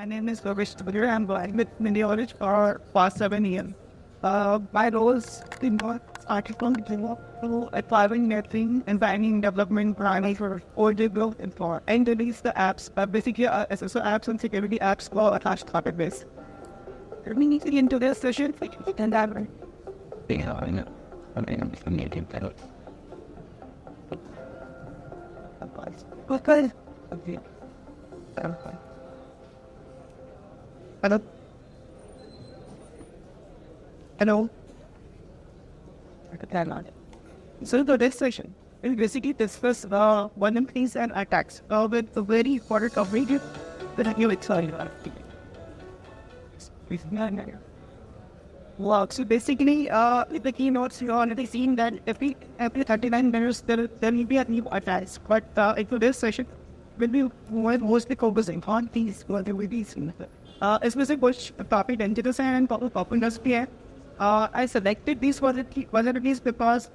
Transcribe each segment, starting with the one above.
My name is Lokesh Naktode. I'm working with miniOrange for past 7 years. My roles involve starting from to acquiring netting and banking development planning for OJ growth and for entities the apps, basically SSO apps and security apps for attached target base. We need to get into this session and I'm okay. Hello. Hello. So today's session will basically discuss vulnerabilities and attacks with a very important topic that you excited about. Wow. So basically, in the keynotes, you already seen that every 39 minutes there will be a new attack. But in today's session, we'll be mostly focusing on these vulnerabilities. Especially which topic identities and populars here. I selected these vulnerabilities because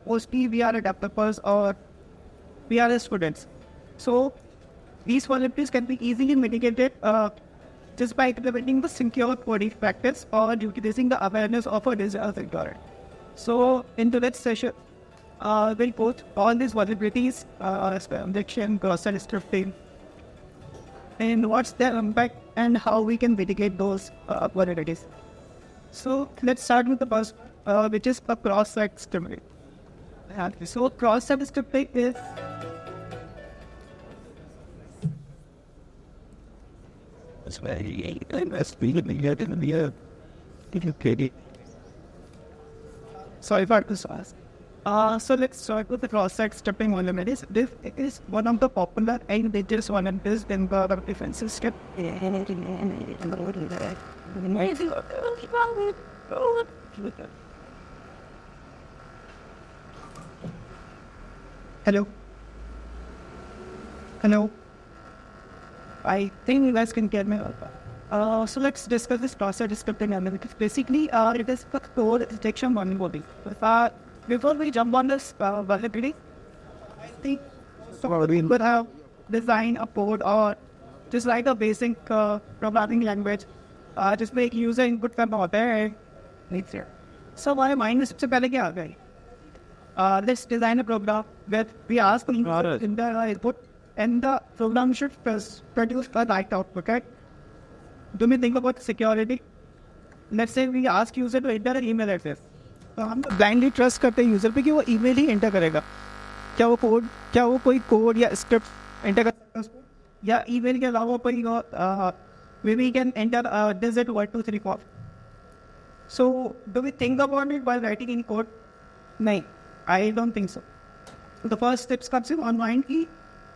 mostly we are developers or we are students. So these vulnerabilities can be easily mitigated just by implementing the secure coding practice or utilizing the awareness of a digital security. So in today's session, we'll put all these vulnerabilities, injection, cross-site scripting, and what's their impact and how we can mitigate those vulnerabilities. So let's start with the first, which is the cross-site scripting. So cross-site scripting is sorry for this ask. So let's start with the cross-site scripting vulnerabilities. This is one of the popular and dangerous vulnerabilities in the defense system. Hello. Hello. I think you guys can get me. So let's discuss this cross-site scripting analytics. Basically, it is the code detection vulnerability. Before we jump on this vulnerability, I think we could have designed a code or just like a basic programming language, just make user input from out there. So my mind is let's design a program where we ask the user in the input and the program should produce the right output, right? Do we think about security? Let's say we ask user to enter an email address. तो हम blindly trust करते हैं user पे कि वो email ही enter करेगा. क्या वो कोई कोड या स्क्रिप्ट एंटर कर सकता है उसको, या ईमेल के अलावा कोई maybe we can enter digit 1 2 3 4. So do we think about it while writing in code? नहीं, I don't think so. The first steps comes in on mind कि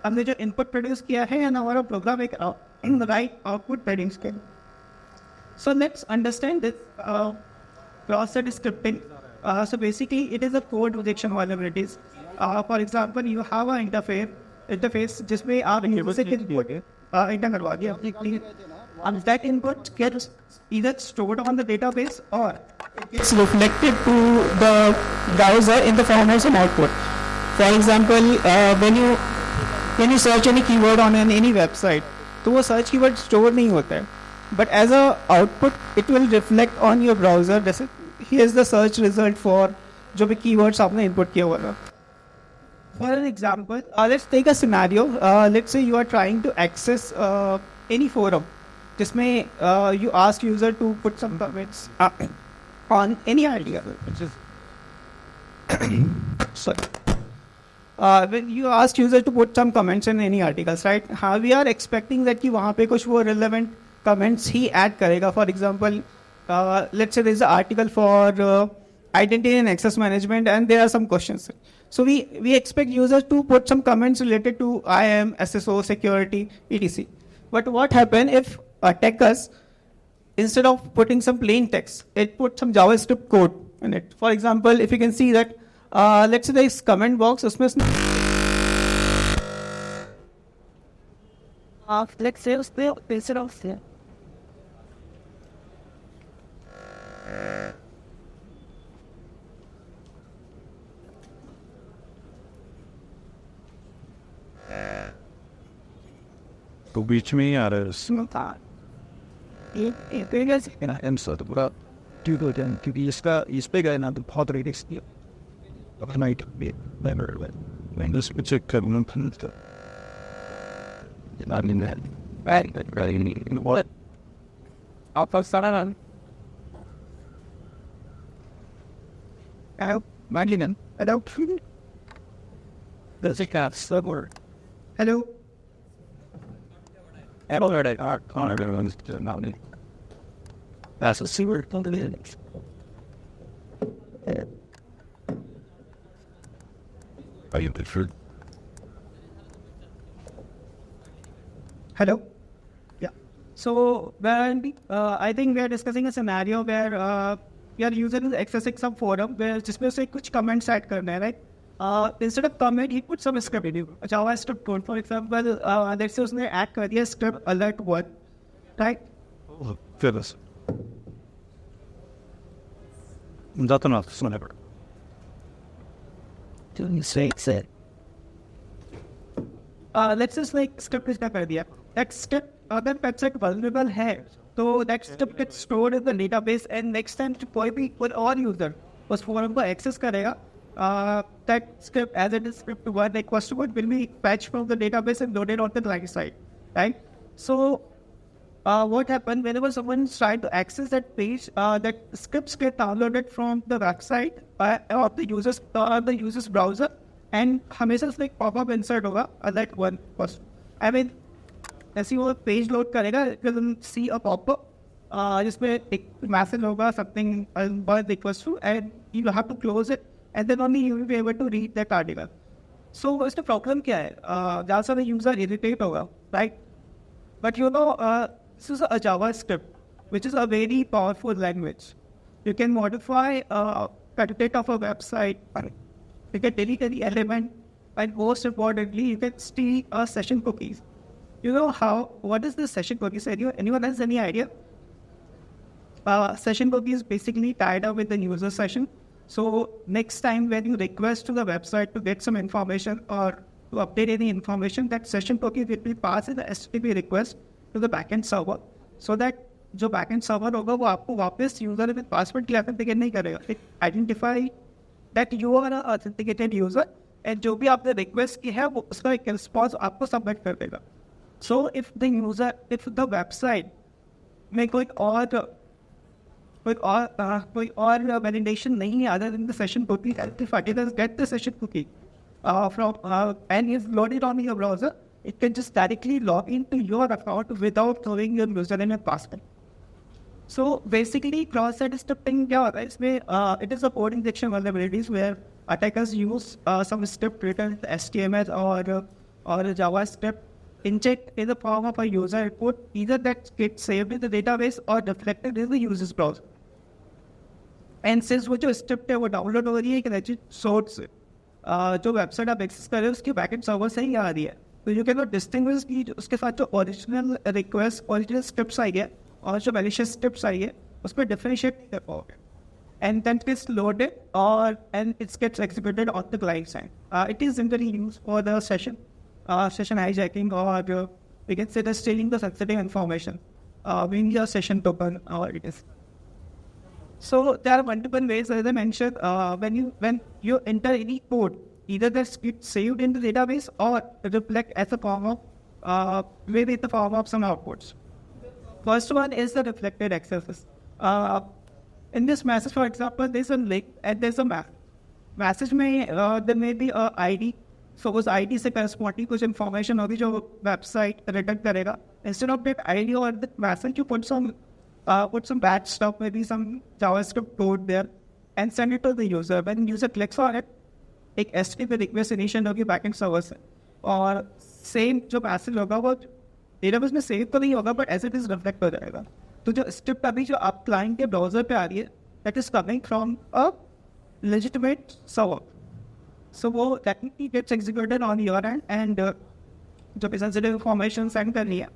हमने जो input produce किया है and हमारा program एक in the right output produce के. So let's understand this cross-site scripting. So basically, it is a code rejection vulnerabilities. For example, you have an interface जिसमें आप user के input enter करवा दिया. And that input gets either stored on the database or it's reflected to the browser in the form of some output. For example, when you search any keyword on any website, तो वो search keyword store नहीं होता है. But as a output, it will reflect on your browser. जैसे here's the search result for जो भी keywords आपने input किया हुआ था. For an example, let's take a scenario. Let's say you are trying to access any forum. जिसमें you ask user to put some comments on any idea. Sorry. When you ask user to put some comments in any articles, right? We are expecting that कि वहाँ पे कुछ वो relevant comments ही add करेगा. For example, let's say there is an article for identity and access management, and there are some questions. So we expect users to put some comments related to IAM, SSO, security, etc. But what happens if attackers, instead of putting some plain text, it put some JavaScript code in it? For example, if you can see that, let's say there is comment box, उसमें let's say उसमें instead of तो बीच में ही आ रहा है. I'm sort of do good and to be is bigger and the pottery is still. Of night be never when this particular component. I mean that. Right, really need what? Alpha Saran. Imagine hello. There's a cat somewhere. Hello. Apple heard it. On everyone's mountain. That's a sewer. Are you preferred? Hello. Yeah. So when I think we are discussing a scenario where your user is accessing some forum where जिसमें उसे कुछ comments add करना है, right? Instead of comment, he put some script in it. Java script code, for example, let's say उसने add कर दिया script alert 1, right? Phyllis. That's enough. It's whatever. Doing it. Let's just like script इसका कर दिया. That script अगर website vulnerable है, तो that script gets stored in the database and next time कोई भी और user उस forum को access करेगा, that script as it is script 1 request will be fetched from the database and loaded on the client side, right? So what happened whenever someone is trying to access that page, that scripts get downloaded from the website of the user's browser, and हमेशा से एक pop-up insert होगा alert 1 first. I mean, ऐसी वो page load करेगा, you will see a pop-up जिसमें एक message होगा something request to, and you have to close it, and then only you will be able to read that article. So इसका problem क्या है? ज़्यादा सारे user irritate होगा, right? But you know, this is a JavaScript, which is a very powerful language. You can modify content of a website. You can delete any element, and most importantly, you can steal session cookies. You know what is the session cookies? Anyone has any idea? Session cookie is basically tied up with the user session. So next time when you request to the website to get some information or to update any information, that session cookie will be passed in the HTTP request to the backend server, so that जो backend server होगा वो आपको वापस user with password के authenticate नहीं करेगा. It identify that you are an authenticated user, and जो भी आपने request की है वो उसका एक response आपको submit कर देगा. So if the website में कोई और validation नहीं है other than the session cookie, if it does get the session cookie and is loaded on your browser, it can just directly log into your account without throwing your username and password. So basically, cross-site scripting क्या होता है इसमें? It is a code injection vulnerabilities where attackers use some script written in HTML or JavaScript, inject in the form of a user input, either that gets saved in the database or reflected in the user's browser. And since वो जो script है वो download हो रही है एक legit source से, जो website आप access कर रहे हो उसके backend server से ही आ रही है, तो you cannot distinguish कि उसके साथ जो original request, original scripts आई है और जो malicious scripts आई है उस पर differentiate नहीं कर पाओगे. And then it gets loaded and it gets executed on the client side. It is generally used for the session hijacking, or we can say the stealing the sensitive information. We need a session token or it is. So there are multiple ways, as I mentioned, when you enter any code, either that gets saved in the database or reflect as a form of in the form of some outputs. First one is the reflected accesses. In this message, for example, there's a link and there's a map. Message में there may be a ID. So उस ID से corresponding कुछ information होगी जो website return करेगा. Instead of that ID or that message, you put some bad stuff, maybe some JavaScript code there, and send it to the user. When user clicks on it, एक HTTP request initiate होगी backend server से. और same जो message होगा वो database में save तो नहीं होगा, but as it is reflect हो जाएगा. तो जो script अभी जो आप client के browser पे आ रही है, that is coming from a legitimate server. So वो technically gets executed on your end, and जो भी sensitive information send करनी है.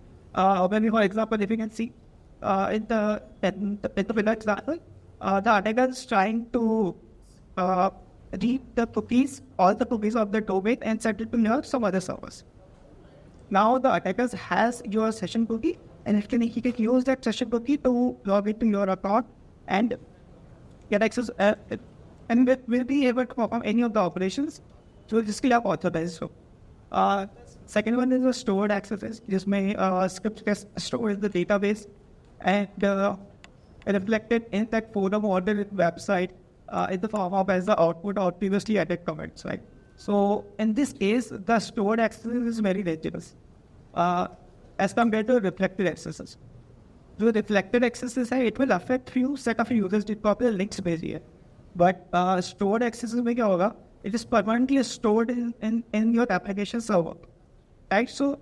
When for example, if you can see in the below example, the attacker is trying to read the cookies, all the cookies of the domain, and send it to some other servers. Now the attacker has your session cookie, and he can use that session cookie to log into your account and get access, and will be able to perform any of the operations. So this will have authorized. So, second one is the stored accesses. This may script gets stored in the database and reflected in that forum or the website in the form of as the output or previously added comments, right? So in this case, the stored accesses is very dangerous as compared to reflected accesses. So reflected accesses, it will affect few set of users did copy the links based here. But stored accesses में क्या होगा? It is permanently stored in your application server, right? So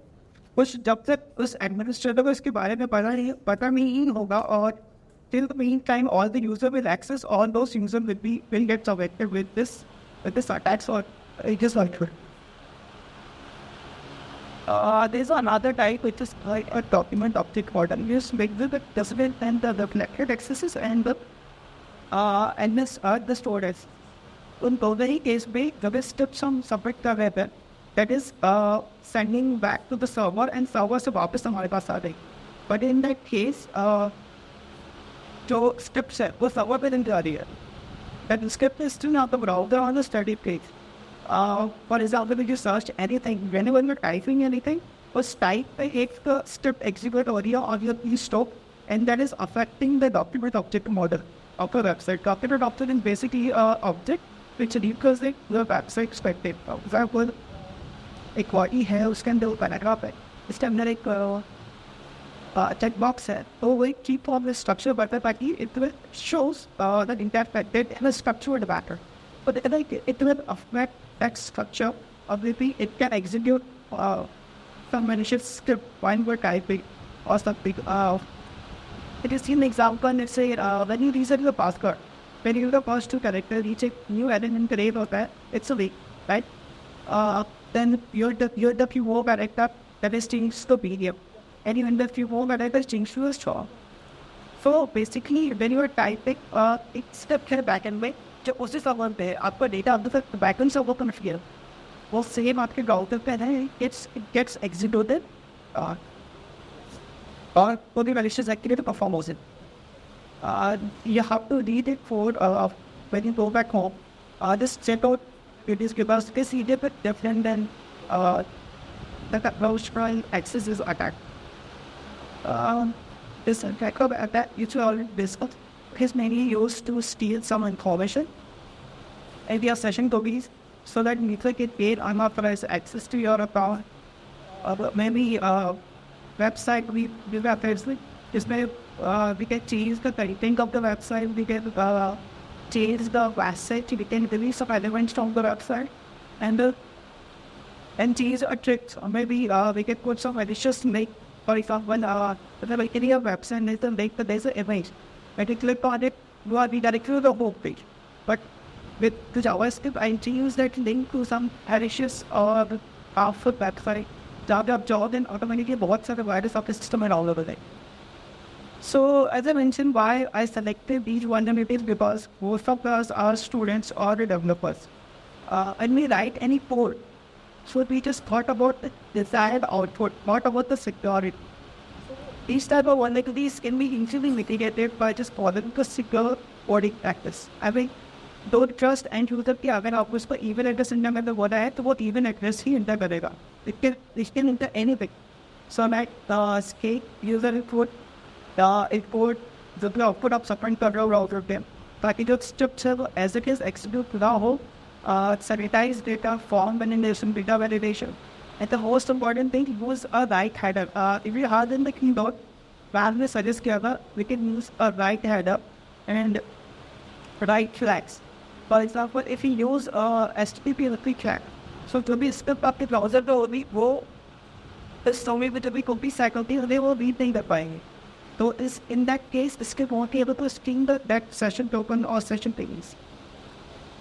कुछ जब तक उस administrator को इसके बारे में पता नहीं होगा और till the meantime all the user will access, all those users will get affected with this attacks or just like it. There's another type which is like a document object model. You make the document and the reflected accesses and the storage. In both case में जब इस steps हम submit कर रहे हैं, that is sending back to the server and server से वापस हमारे पास आ रही. But in that case, जो steps है वो server पे नहीं जा रही है. That script is still on the browser on the study page. For example, if you search anything, whenever you're typing anything, first type the script execute audio or your keystroke, and that is affecting the document object model of the website. Document object is basically an object which represents the website expected. For example, एक body है उसके अंदर paragraph है, इसके अंदर एक check box है, तो वो एक key form structure बनता है ताकि it will shows that interpreted in a structured manner. But it will affect that structure. Obviously, it can execute some malicious script while we're typing or something. It is an example. Let's say when you reset the password, when you use the first two characters, each new element create होता है, it's a weak, right? Then you're the few more character that is changed to medium, and even the few more characters changed to a strong. So basically, when you are typing, एक step है backend में, जब उसी server पे आपका data अंदर तक backend server पर नहीं है, वो सेम आपके ब्राउज़र पे है, it gets executed और कोई malicious activity perform होता है. You have to read it for when you go back home. Just check out it is because this is different than the browser access is attacked. This attack of attack you should already discuss is mainly used to steal some information and your session cookies so that you can get paid unauthorized access to your account. Maybe website we have इसमें we can change the content of the website, we can change the asset, we can release some elements from the website and change a trick. Maybe we can put some malicious link. For example, when any website there's a link, there's an image. When you click on it, you are redirected to the home page. But with the JavaScript, I change that link to some malicious or powerful website. जहाँ पे आप जाओ then automatically बहुत सारे virus आपके system में download हो जाए. So as I mentioned, why I selected these vulnerabilities because most of us are students or developers. When we write any code, so we just thought about the desired output, not about the security. These type of vulnerabilities can be easily mitigated by just following the secure coding practice. I mean, don't trust end user कि अगर आप उसको email address enter करने बोला है तो वो email address ही enter करेगा. It can enter anything. So like scale user input जब भी output आप submit कर रहे हो browser पे, ताकि जो steps है वो as it is execute ना हो. Sanitize data, form validation, data validation. And the most important thing, use a right header. If you have in the keyboard, we suggest we can use a right header and right flags. For example, if you use HTTP flag, so to be step up the browser to only go the story with the copy cycle, they will be the file. So in that case, this can won't be able to string that session token or session things.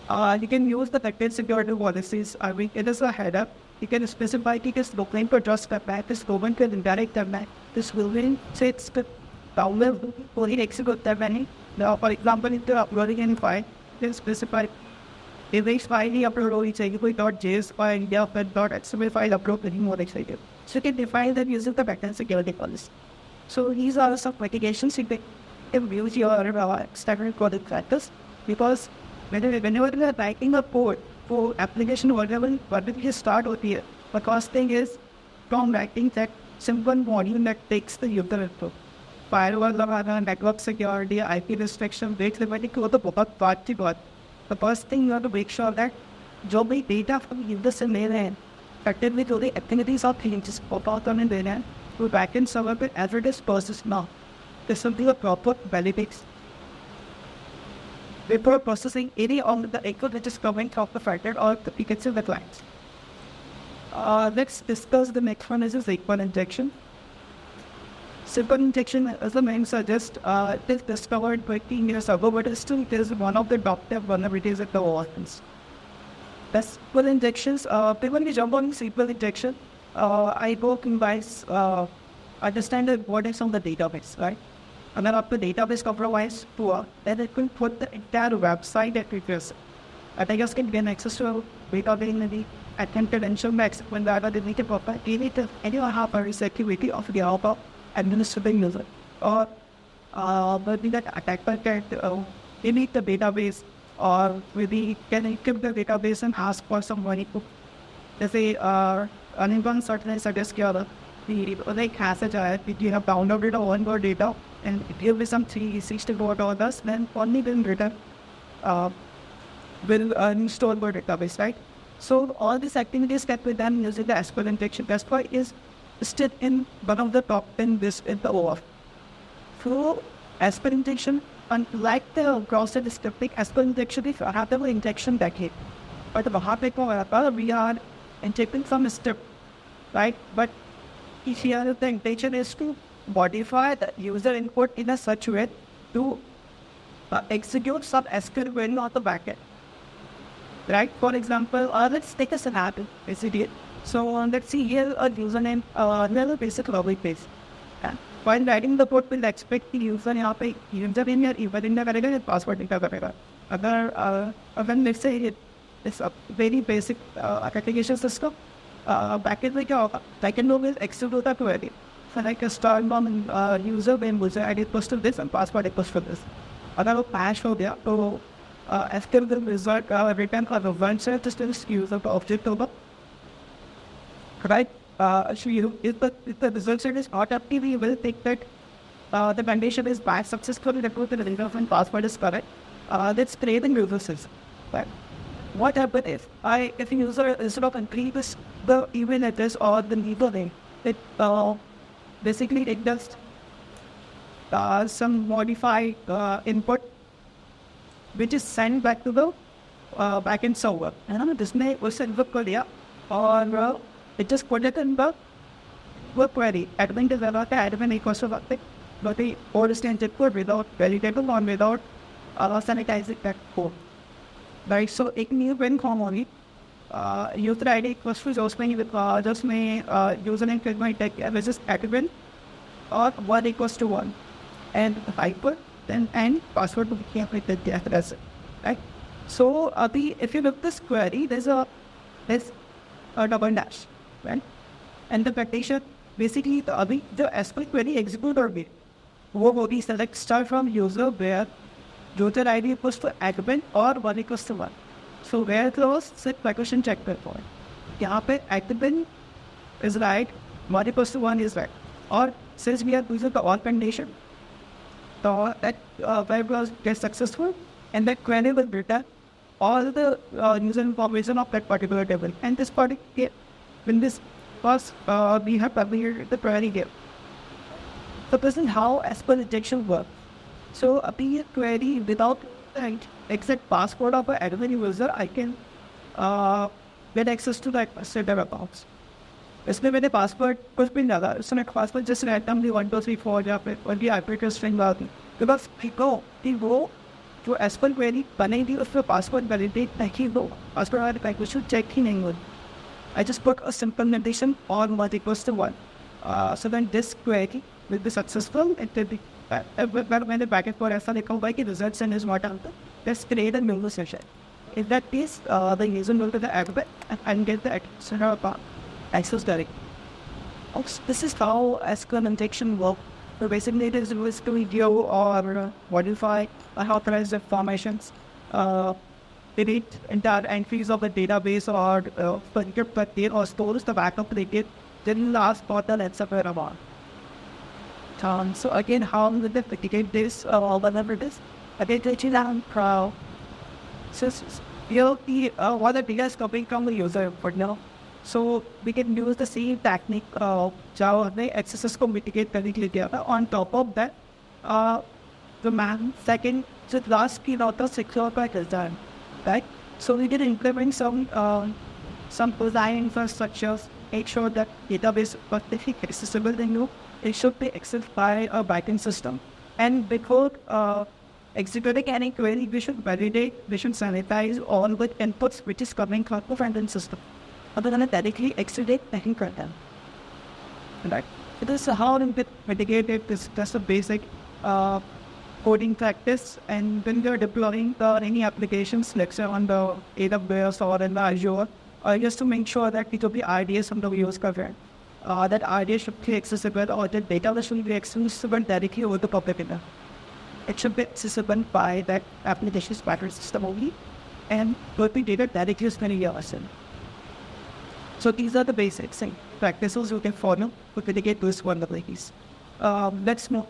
You can use the packet security policies. I mean, it is a header. You can specify this domain to address the back, this domain can indirect the back. This will mean say it's the download only execute the many. Now, for example, if you're uploading any file, then specify if this file you upload only .js file, .xml file upload any more excited. So you can define that using the backend security policy. So these are some mitigations you can use your standard coding practice, because whenever you are writing a code for application whatever you start with here, the first thing is from writing that simple module that takes the user input. Firewall लगाना, network security, IP restriction, rate limiting, वो तो बहुत बात की बात. The first thing you have to make sure that जो भी data from user से ले रहे हैं, effectively जो भी activities और changes pop out होने दे रहे हैं, तो backend server पे as it is processed now. This will be a proper validates before processing any of the echo which is coming from the frontend or the PKC the clients. Let's discuss the next one is SQL injection. SQL injection, as the name suggests, it is discovered 20 years ago, but still it is one of the top 10 vulnerabilities at the world. The SQL injections, when we jump on SQL injection, I hope you guys understand the importance of the database, right? And then after database compromise poor, then it will put the entire website at risk. Attackers can gain access to database in the attempted ensure max when the other deleted property, anyone have a security of the output administrating user, or maybe that attacker can delete the database, or maybe can encrypt the database and ask for some money to, let's say, anyone certainly suggests the like has a child, you have downloaded a one more data and give me some $364, then only will return will install more database, right? So all these activities can be done using the SQL injection. That's why is still in one of the top 10 this in the OAuth. So SQL injection, unlike the cross-site scripting, SQL injection is another injection decade. But we are injecting some script, right? But here the intention is to modify the user input in a such way to execute some SQL query on the backend. Right? For example, let's take a scenario, basically. So let's see here a username, another basic login page. While writing the code, we'll expect the user यहाँ पे username या email enter करेगा या password enter करेगा. अगर let's say it's a very basic application system, backend में क्या होगा? Backend में will execute होता query. So like a start from user when user ID equals to this and password equals to this. अगर वो patch हो गया तो after the result return of the one set just user object over. Right? So if the result set is not active, we will take that the condition is bad successfully, that the result and password is correct. Let's create the user system. Right? What happens if a user instead of entering the email address or the username, it basically it does some modified input which is sent back to the backend server. And this may was sent query or it just put it in the web query. Admin developer admin equals to nothing, but the code is code without veritable or without sanitizing that code. Right, so एक new when common user ID equals to just may username field my tech which is admin or 1 equals to 1 and hyper then and password to be with the address, right? So if you look this query, there's a double dash, right? And the condition basically the SQL query execute or be वो भी select start from user where user ID equals to admin or 1 equals to 1. So where close set question check point. यहाँ पे admin is right, 1 equals to 1 is right. Or since we are using the all condition, so that web was get successful and that query will return all the user information of that particular table. And this particular when this was we have published the query here. So this is how SQL injection works. So a query without the exact password of an admin user, I can get access to that set of accounts. इसमें मैंने password कुछ भी नहीं डाला, उसने password just randomly 1 2 3 4 या फिर उनकी आईपी स्ट्रिंग डाल दी बिकॉज कि वो जो SQL क्वेरी बनेगी उसमें पासवर्ड वैलिडेट नहीं हो, पासवर्ड वाले कुछ चेक ही नहीं हो. I just put a simple notation on 1 equals to 1. So then this query will be successful. It will be when the backend for ऐसा लिखा हुआ है कि results and is not answer, let's create a new session. In that case, the user will go to the admin and get the access direct. This is how SQL injection works So basically, it is used to review or modify unauthorized informations, delete entire entries of the database or encrypt the data or stores the backup data, then last portal and somewhere around. So again, how will they mitigate this or whatever it is? Again, taking down pro. So here what the data is coming from the user for now. So we can use the same technique Java accesses to mitigate correctly together. On top of that, second, so last key not the secure by design, right? So we can implement some design infrastructures, make sure that database is perfectly accessible to you. It should be accessed by a backend system. And before executing any query, we should validate, we should sanitize all the inputs which is coming from the front-end system. Other than directly execute any front-end. Right? It is how we mitigate it. This is a basic coding practice. And when you're deploying any applications, let's say on the AWS or in the Azure, just to make sure that it will be IDS on the use covered. That IDS should be accessible or the data should be accessible directly over the public internet. It should be accessible by that application's pattern system only and will be data directly to the person. So these are the basics and practices you can follow to mitigate those vulnerabilities. Let's move.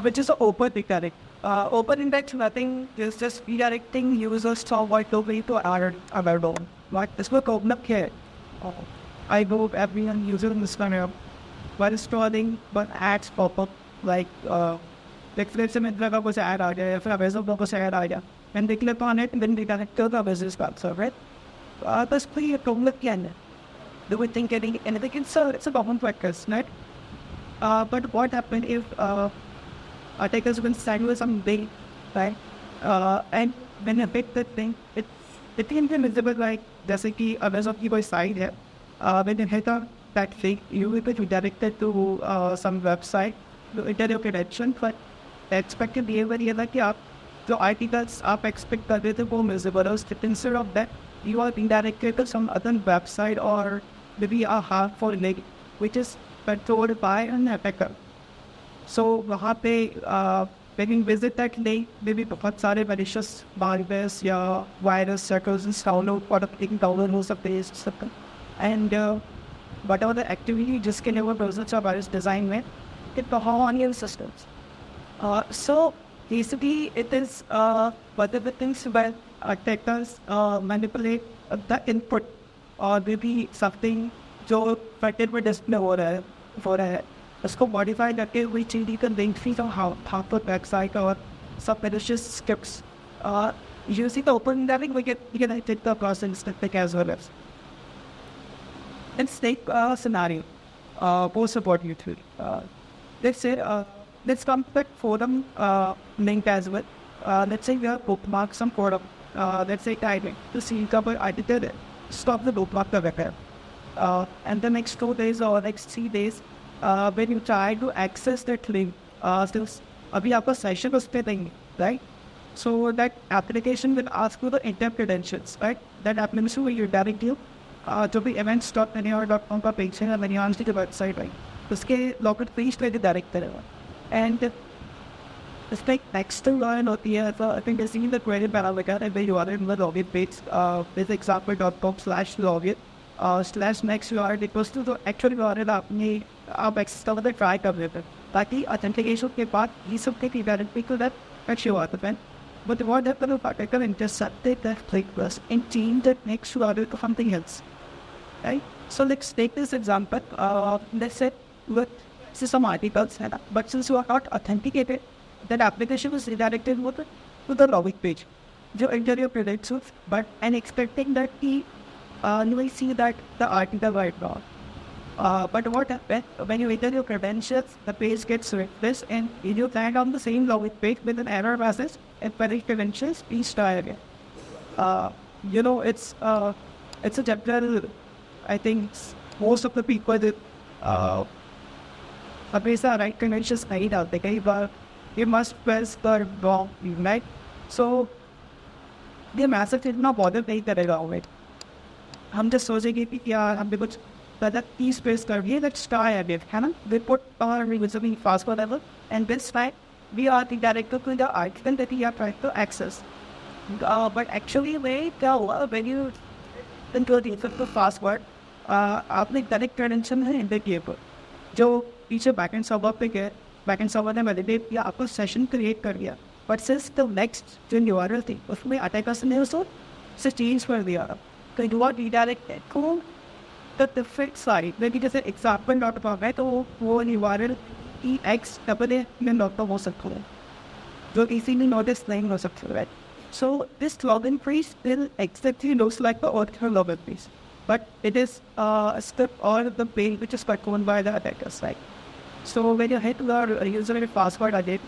Which is an open redirect. Open index, nothing, is just redirecting users to avoid the way to our own. Like this will open up here. I go everyone user in this kind of while scrolling, but ads pop up like let's say Myntra was ad idea, if a Amazon was ad idea. When they click on it, then they connect to the business website, right? That's clear to look again. Do we think anything? It's a common practice, right? But what happened if attackers will send you some link, right? And when you hit that thing, it can be visible like जैसे कि Amazon की कोई site है. When you hit that link, you will be redirected to some website to enter your credentials. But expected behavior ये था कि आप जो articles आप expect कर रहे थे वो visible हो. Instead of that, you are redirected to some other website or maybe a harmful link which is controlled by an attacker. So वहाँ पे when you visit that link, maybe बहुत सारे malicious malwares या virus circles download और अपने download हो सकते हैं and whatever the activity जिसके लिए वो browser या virus design में it perform on your systems. So basically it is one of the things where attackers manipulate the input or maybe something जो pattern में display हो रहा है उसको modify करके we change the link fee from harmful website or some malicious scripts. Using the open directory, we can edit the process as well as. Let's take a scenario. Post support YouTube. Let's say let's come back forum link as well. Let's say we have bookmarked some forum. Let's say typing to see cover edited it. Stop the bookmark the web. And the next 2 days or next 3 days, when you try to access that link, since अभी आपका session उस पे देंगे, right? So that application will ask you the enter credentials, right? That application will redirect you to the events.minior.com का page है miniOrange की website, right? उसके login page पे redirect करेगा. And it's like next line होती है, so I think I see the query parameter and when you are in the login page, with example.com/login. /next URL equals to the actual URL आप access करके try कर लेते हैं ताकि authentication के बाद ये सब के validate को that actual URL. But what happened if attacker intercepted that link plus and changed that next URL to something else, right? So let's take this example. Let's say with some articles, but since you are not authenticated, that application was redirected to the login page. You enter your credentials, but and expecting that you will see that the article right now. But what happens when you enter your credentials, the page gets refreshed and you land on the same login page with an error message and correct credentials, please try again. It's a general, I think most of the people that हमेशा right credentials नहीं डालते कई बार you must press the wrong, right? So ये message इतना bother नहीं करेगा हमें. हम जस्ट सोचेंगे कि यार हमने कुछ that key space curve, let's try a bit. We put our reusable password level, and this time we are redirected to the icon that we are trying to access. But actually, when you into the effective password, आपने correct credential है indicator जो पीछे backend server पे गए, backend server ने validate किया, आपको session create कर दिया, बट सिंस द नेक्स्ट जो यूआरएल थी उसमें अटैकर्स ने उसे चेंज कर दिया, तो you are redirected to the different site. लेकिन जैसे एग्जाम्पल डॉट कॉम है तो वो यूआरएल EXAA में डॉट कॉम हो सकता है, जो इसी में नोटिस नहीं हो सकता है। So this login page still exactly looks like the original login page, but it is a step or the page which is controlled by the attackers, right? So when you hit the username password again,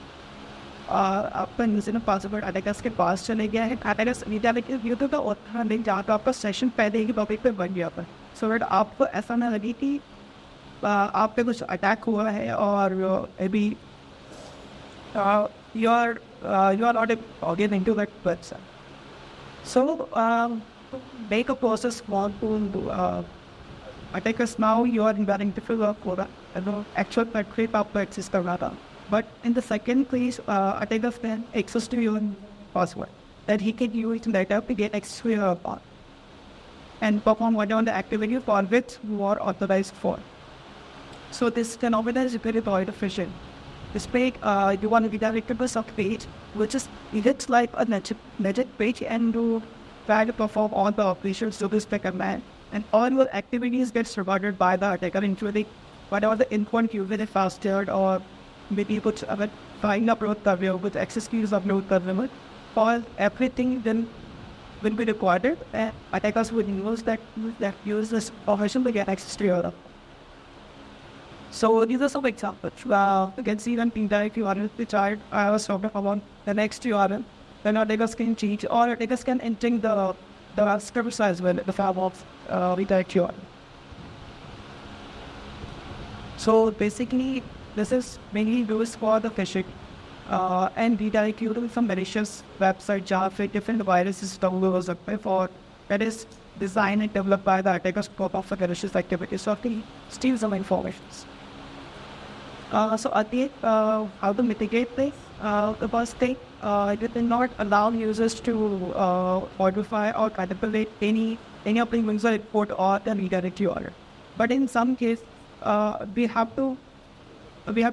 आपका user password attackers के पास चले गया है, attackers redirect view तो original link जहाँ पे आपका session पहले ही टॉपिक पे बन गया था, सो दैट आपको ऐसा ना लगे कि आप पे कुछ अटैक हुआ है और अभी you are not again into that person. So to make a process more to attackers now, you are inventing different for actual create up access karna. But in the second place, attackers can access to your password that he can use data to get access to your account and perform whatever the activity for which you are authorized for. So this phenomenon is very efficient. This page, you want to redirect to some page, which is looks like a legit page, and you try to perform all the operations to this command, and all your activities get rewarded by the attacker, including whatever the endpoint you will faster or maybe put find upload the with access keys upload the all everything then will be recorded, and attackers will use that use this operation to get access to your. So these are some examples. You can see when indirect URL the chart I was talking about the next URL. Then attackers can change or attackers can enter the scripts as well, the fab of redirect URL. So basically this is mainly used for the phishing and redirect you to some malicious website Java different viruses downloads for that is designed and developed by the attackers to perform the malicious activities so they steal some information. So again, how to mitigate this? The first thing, it will not allow users to modify or manipulate any of the user input or the redirect URL. But in some case, we have to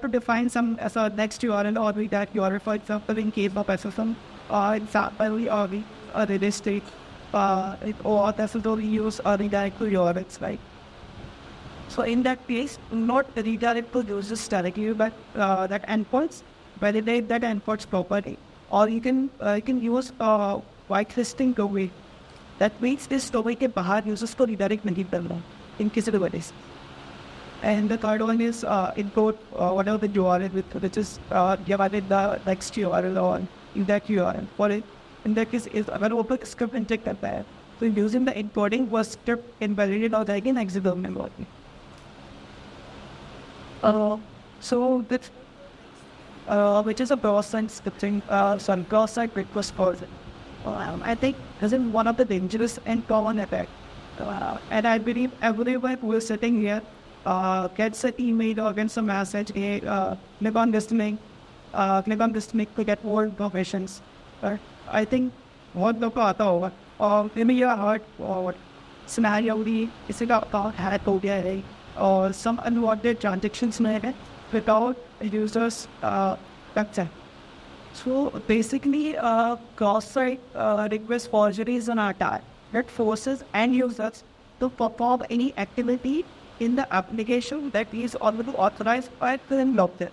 define some as a next URL or redirect URL. For example, in case of SSM, example or a release state, or that's also we use a redirect to URLs, right? So in that case, not redirect to users directly, but that endpoints, validate that endpoints properly. Or you can use whitelisting domain. That means this domain के बाहर users को redirect नहीं करना in किसी भी वजह से. And the third one is import whatever the URL with which is given the next URL or in that URL. For it, in that case, is अगर open script inject करता है, so using the encoding was script invalidated or again executable memory. So that which is a cross-site scripting, cross-site request person. I think this is one of the dangerous and common attack. And I believe everyone who is sitting here gets an email or gets a message, hey, click on this link to get more information. I think what लोग को आता होगा और maybe you heard or scenario भी किसी का account hack हो गया है or some unwanted transactions made without users' consent. So basically, cross-site request forgery is an attack that forces end users to perform any activity in the application that is already authorized by the adopter.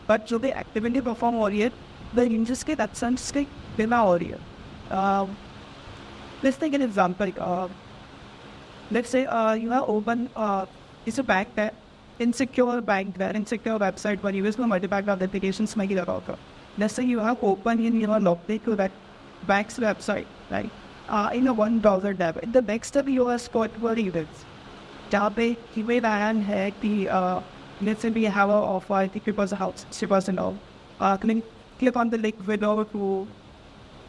But जो भी activity perform हो रही है, the users के consent के बिना हो रही है. Let's take an example. Let's say you have open it's a bank that insecure website where you use multi-bank authentications make it about. Let's say you have open in your login to that bank's website, right? In a $1 debit. The next step you are spot for events. जहाँ पे email आया है कि let's say we have an offer, I think it was a house 60% off. Click on the link below to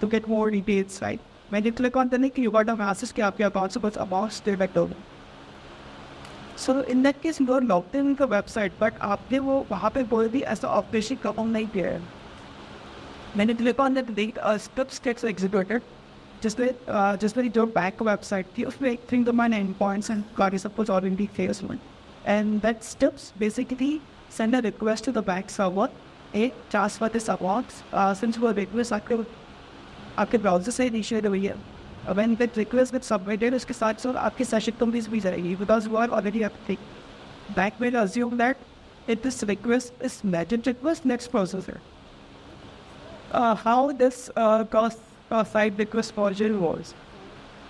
get more details, right? When you click on the link, you got a message कि आपके account से कुछ amount deduct होगा. So in that case, you are logged in the website, but आपने वो वहाँ पे कोई भी ऐसा ऑपरेशन काम नहीं किया है. When you click on that link, steps gets executed. Just like your bank website, you think the money endpoints and participants already face one. And that steps basically send a request to the bank server, transfer this amount, since your request आपके browser से initiate हुई है. When that request gets submitted, उसके साथ साथ आपकी session complete भी जाएगी, because you are already updating. Bank will assume that if this request is legit request, let's process it. How this site request version was.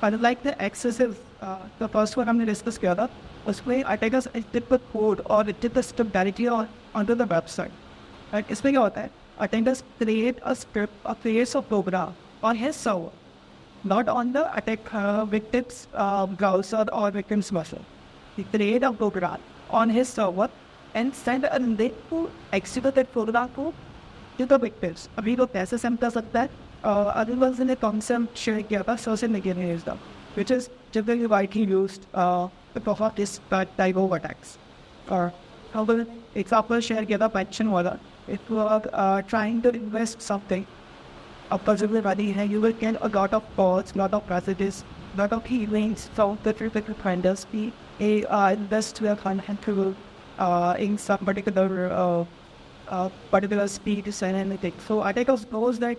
Unlike the excessive, the first one हमने discuss किया था, उसमें attackers did the code or it did the step directly onto the website. Right? इसमें क्या होता है? Attackers create a script or creates a program on his server, not on the attack victim's browser or victim's machine. He create a program on his server and send a link to execute that program to the victims. अभी तो कैसे send कर सकता है? Otherwise, in a concept share किया था social media wisdom, which is typically widely used to perform this type of attacks. Or example share किया था pension वाला. If you are trying to invest something, a particular money है, you will get a lot of calls, lot of messages, lot of emails from the different vendors. Invest to a content in some particular speed and anything. So attackers knows that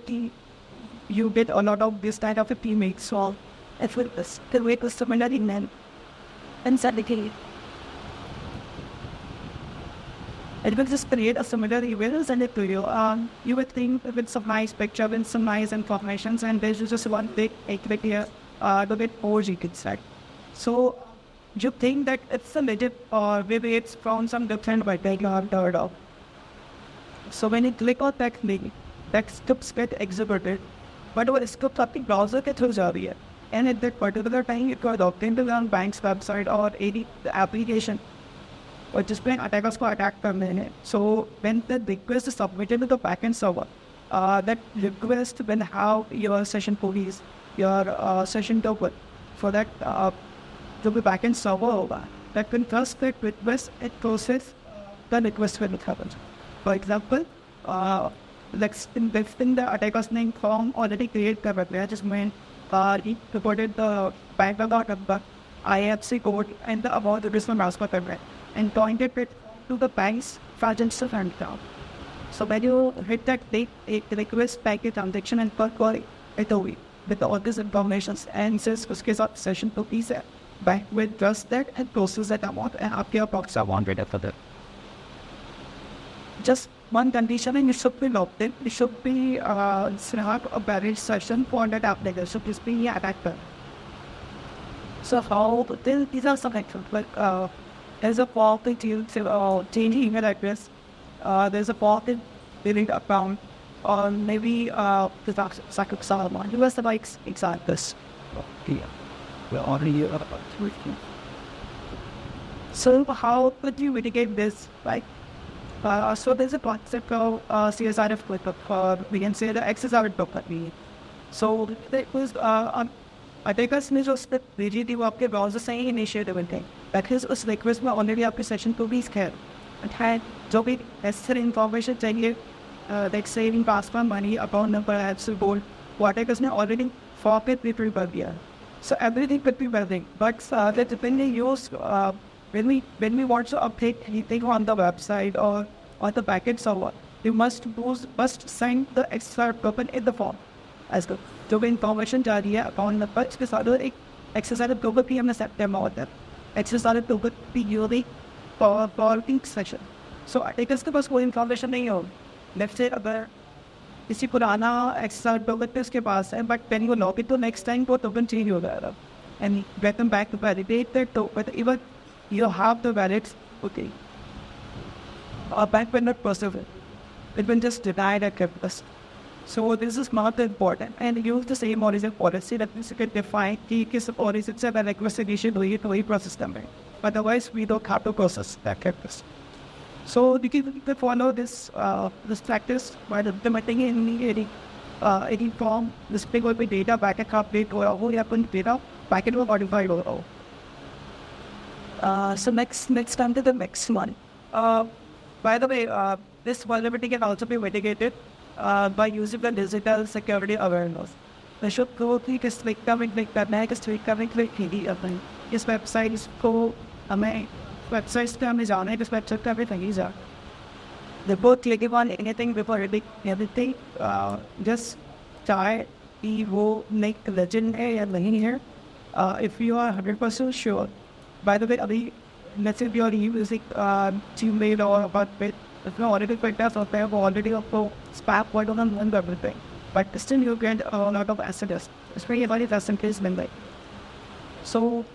you get a lot of this kind of a teammates. So if it is the way to similar in and suddenly it will just create a similar email and send it to you. You would think with some nice picture, with some nice information, and there's just one big click here to get more you could say. So you think that it's a legit or maybe it's from some different website you have heard of. So when you click on that link, that scripts get executed, but वो script आपकी browser के through जा रही है. And at that particular time, it got obtained on bank's website or any application, or just when attackers को attack करने हैं. So when the request is submitted to the backend server, that request will have your session police, your session token for that to the backend server होगा. That will first that request it process the request will happen. For example, let's in the attacker's name form already create the web. I just meant he reported the bank account number, IFC code, and the about the business mouse payment, and pointed it to the bank's transaction account. So when you hit that date, it requests bank transaction and per query it away with all these informations and says उसके साथ session to please bank will trust that and process that amount and आपके approx amount ready for that. Just one condition, and it should be logged in. It should be have a valid session for that application. Should just be attacker. So how these are some actions like there's a form to change email address. There's a form to delete account, or maybe the second Salman. You must like examples. Yeah. We're already So how could you mitigate this? Like. So there's a concept of CSRF ClickUp, we can say the XSR ClickUp. So it was attackers ने जो step भेजी थी वो आपके browser से ही initiate हुए थे. Because उस request में already आपके session को भी scan and जो भी necessary information चाहिए, like saving password, money, account number, apps, gold, वो attackers ने already format prepare कर दिया. So everything could be building, but that when they use when we want to update anything on the website or on the backend server, we must send the extra token in the form as the जो भी information जा रही है account number इसके साथ एक extra token भी हमने set करना होता है. Extra token भी usually for each session. So attackers के पास कोई information नहीं हो. Let's say अगर किसी पुराना extra token पे उसके पास है, but when you log it to next time वो token change हो जाएगा and get them back to validate that token. Even you have the valid, okay. A bank will not persevere. It will just deny that request. So this is not important. And use the same origin policy that we can define the case of origin से the request initial to a process number. Otherwise, we don't have to process that request. So you can follow this practice by implementing any form. This big will be data backend update or who happen data backend will modify or So next come to the next one. By the way, this vulnerability can also be mitigated by using the digital security awareness. The should probably just click coming click that next click coming click hindi अपन इस website इसको हमें websites पे हमें जाना है इस website पे हमें नहीं जाना. Before clicking on anything, before reading everything, just try कि वो like legend है या नहीं है. If you are 100% sure, by the way, अभी let's say you are using Gmail or Hotmail, इसमें already filters होते हैं, वो already आपको spam point on one everything, but still you get a lot of SMS. इसमें ये वाली percentage मिल रही. So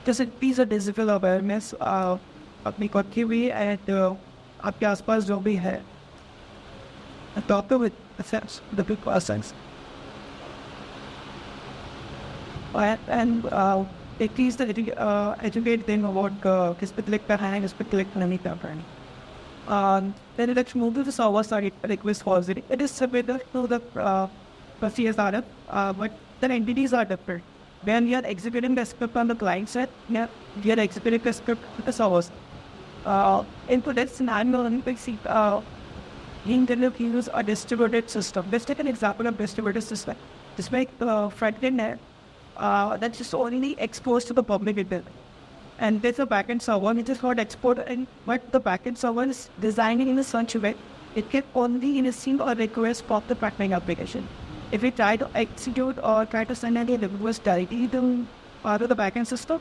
just increase the digital awareness अपनी खुद की भी and आपके आसपास जो भी है. Talk to the big persons. And at least educate them about किस पे click कर रहे हैं, किस पे click नहीं कर रहे हैं. Then let's move to the server side request policy. It is similar to the CSRF, but the entities are different. When you are executing the script on the client side, you are executing the script on the server side. Into that scenario, we see we use a distributed system. Let's take an example of distributed system. Just make the front end that's just only exposed to the public internet. And there's a backend server which is not exported, but the backend server is designed in a such a way it can only receive a request from the backend application. If we try to execute or try to send any request directly to the backend system,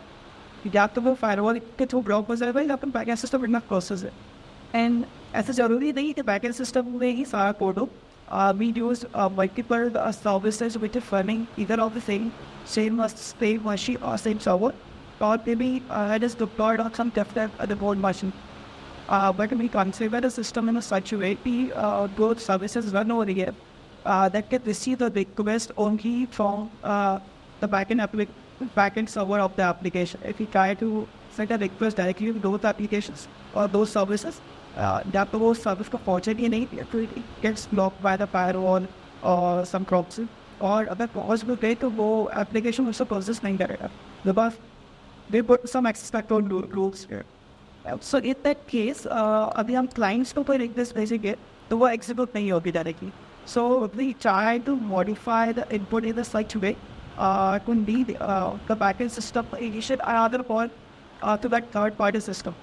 या तो वो firewall के through block हो जाएगा या अपन backend system इतना process है. And ऐसा जरूरी नहीं कि बैकएंड सिस्टम में ही सारा कोड हो. We use multiple services which are running either of the same machine or same server, or maybe it is deployed on some different board machine. But we configure the system in such a way those services run over here that can receive the request only from the backend server of the application. If you try to send a request directly to those applications or those services, that those service को पहुँचेगी नहीं, it gets blocked by the firewall or some proxy. और अगर पहुँच भी गए तो वो application उसको process नहीं करेगा because they put some access control rules here. So in that case, अभी हम clients को कोई request भेजेंगे तो वो execute नहीं होगी directly. So we try to modify the input in a such way to lead the backend system initiate another call to that third-party system.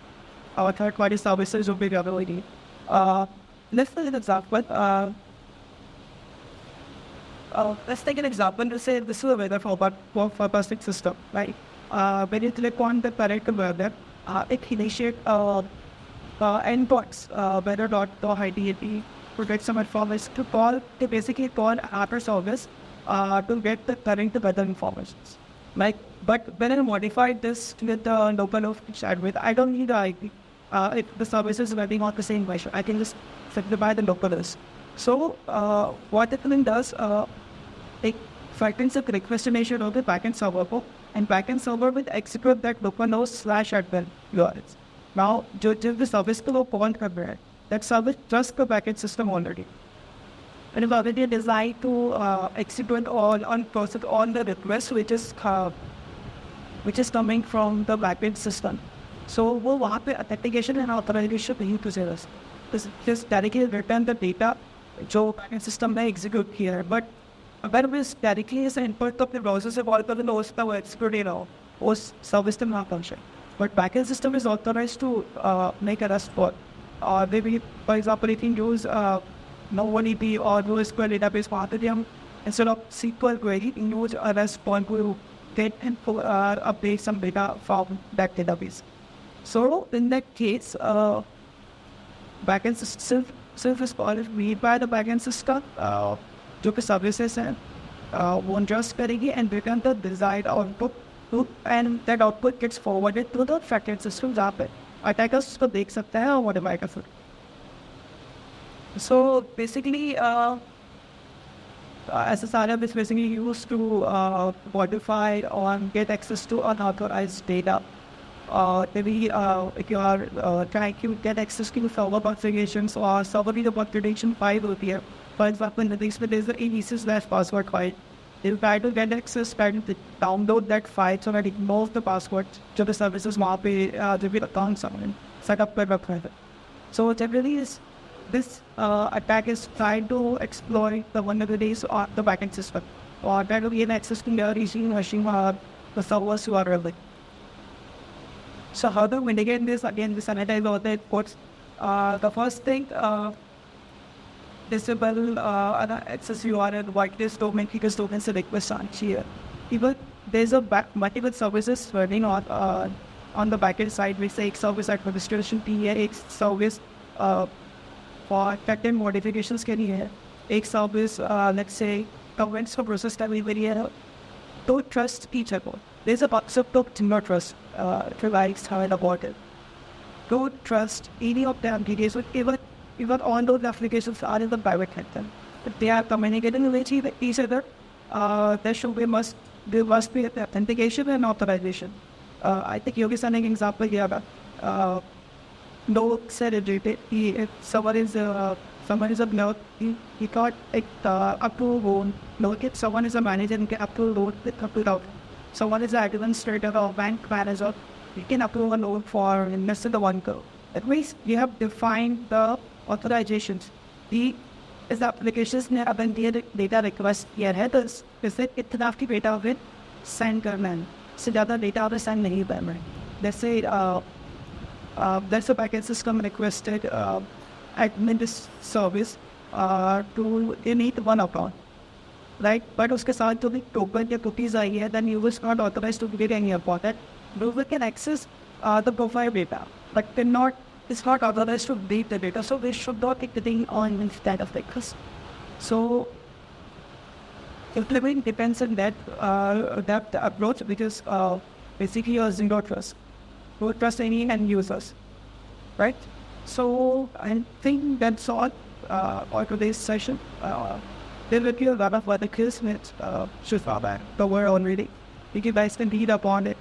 Our third-party services will be available. Let's take an example. Let's take an example to say this is a weather forecasting system, right? When you click on the correct weather, it initiates endpoints, weather.identity, to get some information to basically call after service to get the current weather information. Like, but when I modified this with the local chat with, I don't need the IP. If the service is running on the same version, I can just specify the localhost. So what the thing does, it fragments the request initiation of the backend server, and backend server will execute that localhost/admin URLs. Now, जब the service को वो point कर रहा है, that service trusts the backend system already. And it's already designed to execute on process all the requests which is coming from the backend system. So वो वहाँ पे authentication and authorization नहीं पूछेगा. Just directly return the data जो backend system में execute किया है. But अगर वो directly इस input तो अपने browser से call कर दो उसका वो execute ही ना हो, उस service में ना पहुँचे. But backend system is authorized to make a REST call. Or maybe, for example, you can use NoONEP or NoSQL database path. Instead of SQL query, you use a REST point to get and update some data from that database. So in that case, backend system is made by the backend system, जो कि services हैं, वो adjust करेगी and return the desired output, and that output gets forwarded to the backend system जहाँ पे attackers उसको देख सकते हैं और modify कर सकते हैं. So basically, SSRF is basically used to modify or get access to unauthorized data. Maybe if you are trying to get access to server configurations or server configuration file over here. For example, in the there is the AEC/password file. They'll try to get access, try to download that file so that it knows the password to the services the account someone set up by website. So generally is this attack is trying to exploit the vulnerabilities of the backend system or try to gain access to the machine the servers who are relevant. So how to mitigate this? Again, this sanitize all the ports. The first thing, disable access URL, whitelist domain, because domains are request aren't here. Even there's multiple services running on the backend side. We say service administration, PA, service for pattern modifications can here. एक service, let's say, comments for process delivery here. Don't trust each other. There's a concept of do not trust. Provides how about it. Don't trust any of the applications, even all those applications are in the private sector. If they are communicating with each other, there must be authentication and authorization. I think Yogi is an example here. No said it. If someone is a nerd, he got up to loan. If someone is a manager and get up to loan with up to down. Someone is an administrator or bank manager, you can approve a loan for less than the 1 crore. That means you have defined the authorizations. The applications ने अपन दिए data request किया है तो इससे इतना आपकी data फिर send करना है. इससे ज़्यादा data आपने send नहीं करना है. जैसे there's a backend system requested admin this service to init one account. Right, but उसके साथ जो भी token या cookies आई है, then user is not authorized to get any of that. User can access the profile data, but it's not authorized to read the data, so we should not take the thing on instead of this. So implementing depends on that approach, because basically you're zero trust. Don't trust any end users, right? So I think that's all for today's session. There will be a lot of other quiz which should cover already. You guys can read up on it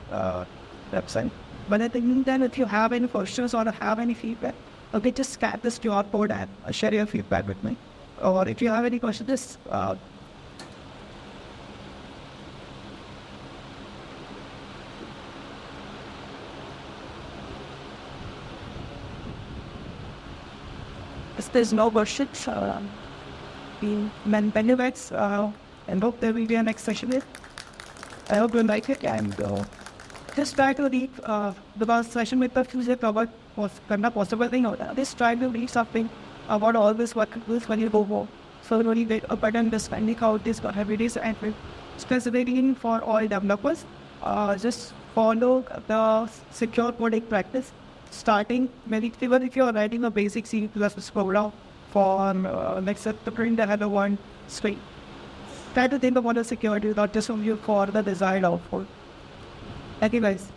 website. But I think then if you have any questions or have any feedback, okay, just scan this QR code and share your feedback with me. Or if you have any questions, just if there's no questions, many thanks, and hope there will be a next session. I hope you like it, and just try to read the last session with the future covered possible thing. Just try to read something about all this work when you go home. So you really get a better understanding how this vulnerabilities and specifically for all developers. Just follow the secure coding practice. Starting even if you're writing a basic C++ program for let's say the print another one string. Try to think about the security, not just only for the desired output. Thank you guys.